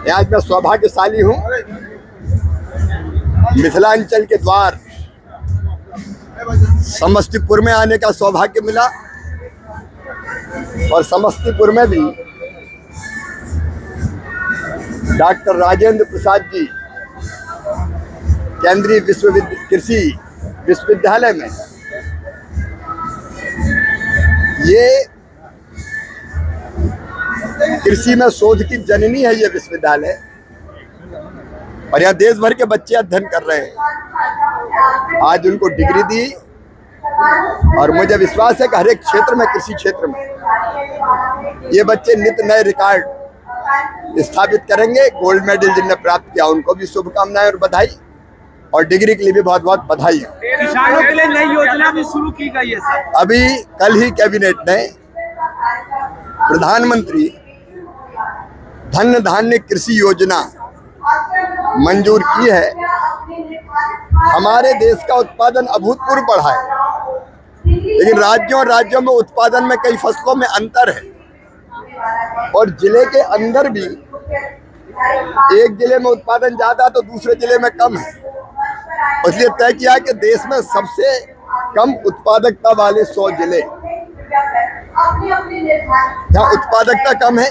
आज मैं सौभाग्यशाली हूँ, मिथिलांचल के द्वार समस्तीपुर में आने का सौभाग्य मिला और समस्तीपुर में भी डॉक्टर राजेंद्र प्रसाद जी केंद्रीय कृषि विश्वविद्यालय में ये कृषि में शोध की जननी है। ये विश्वविद्यालय और यहाँ देश भर के बच्चे अध्ययन कर रहे हैं। आज उनको डिग्री दी और मुझे विश्वास है कि हर एक क्षेत्र में, कृषि क्षेत्र में ये बच्चे नित्य नए रिकॉर्ड स्थापित करेंगे। गोल्ड मेडल जिनने प्राप्त किया उनको भी शुभकामनाएं और बधाई, और डिग्री के लिए भी बहुत बहुत बधाई है। किसानों के लिए नई योजना भी शुरू की गई है सर। अभी कल ही कैबिनेट ने प्रधानमंत्री धन धान्य कृषि योजना मंजूर की है। हमारे देश का उत्पादन अभूतपूर्व बढ़ा है, लेकिन राज्यों में उत्पादन में कई फसलों में अंतर है और जिले के अंदर भी एक जिले में उत्पादन ज्यादा तो दूसरे जिले में कम है। इसलिए तय किया कि देश में सबसे कम उत्पादकता वाले 100 जिले जहाँ उत्पादकता कम है,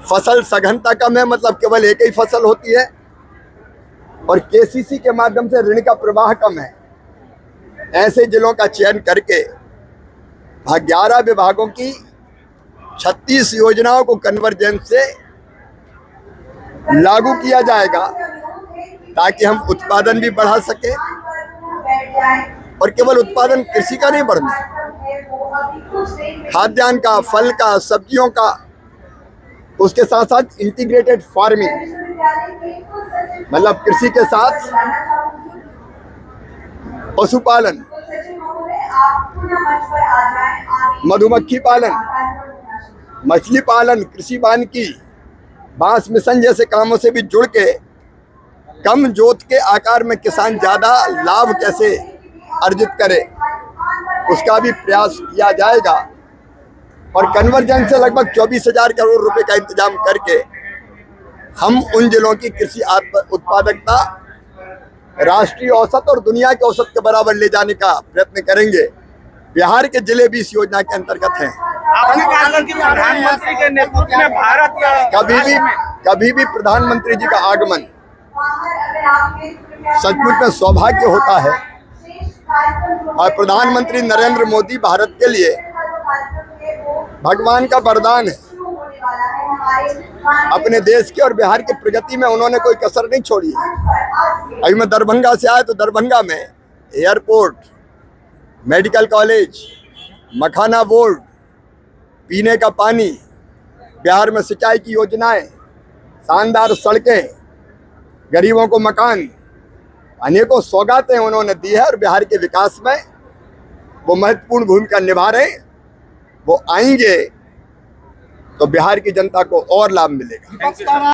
फसल सघनता कम है, मतलब केवल एक ही फसल होती है, और केसीसी के माध्यम से ऋण का प्रवाह कम है, ऐसे जिलों का चयन करके 11 विभागों की 36 योजनाओं को कन्वर्जेंस से लागू किया जाएगा ताकि हम उत्पादन भी बढ़ा सके। और केवल उत्पादन कृषि का नहीं बढ़ना, खाद्यान्न का, फल का, सब्जियों का, उसके साथ साथ इंटीग्रेटेड फार्मिंग, मतलब कृषि के साथ पशुपालन, मधुमक्खी पालन, मछली पालन, कृषि वानिकी, बांस मिशन जैसे कामों से भी जुड़ के कम जोत के आकार में किसान ज्यादा लाभ कैसे अर्जित करे, उसका भी प्रयास किया जाएगा। और कन्वर्जेंस से लगभग 24,000 करोड़ रुपए का इंतजाम करके हम उन जिलों की कृषि उत्पादकता राष्ट्रीय औसत और दुनिया के औसत के बराबर ले जाने का प्रयत्न करेंगे। बिहार के जिले भी इस योजना के अंतर्गत हैं। प्रधानमंत्री के नेतृत्व में भारत कभी भी प्रधानमंत्री जी का आगमन सचमुच में सौभाग्य होता है। और प्रधानमंत्री नरेंद्र मोदी भारत के लिए भगवान का वरदान है। अपने देश के और बिहार की प्रगति में उन्होंने कोई कसर नहीं छोड़ी है। अभी मैं दरभंगा से आया तो दरभंगा में एयरपोर्ट, मेडिकल कॉलेज, मखाना बोर्ड, पीने का पानी, बिहार में सिंचाई की योजनाएं, शानदार सड़कें, गरीबों को मकान, अनेकों सौगातें उन्होंने दी है और बिहार के विकास में वो महत्वपूर्ण भूमिका निभा रहे हैं। वो आएंगे तो बिहार की जनता को और लाभ मिलेगा।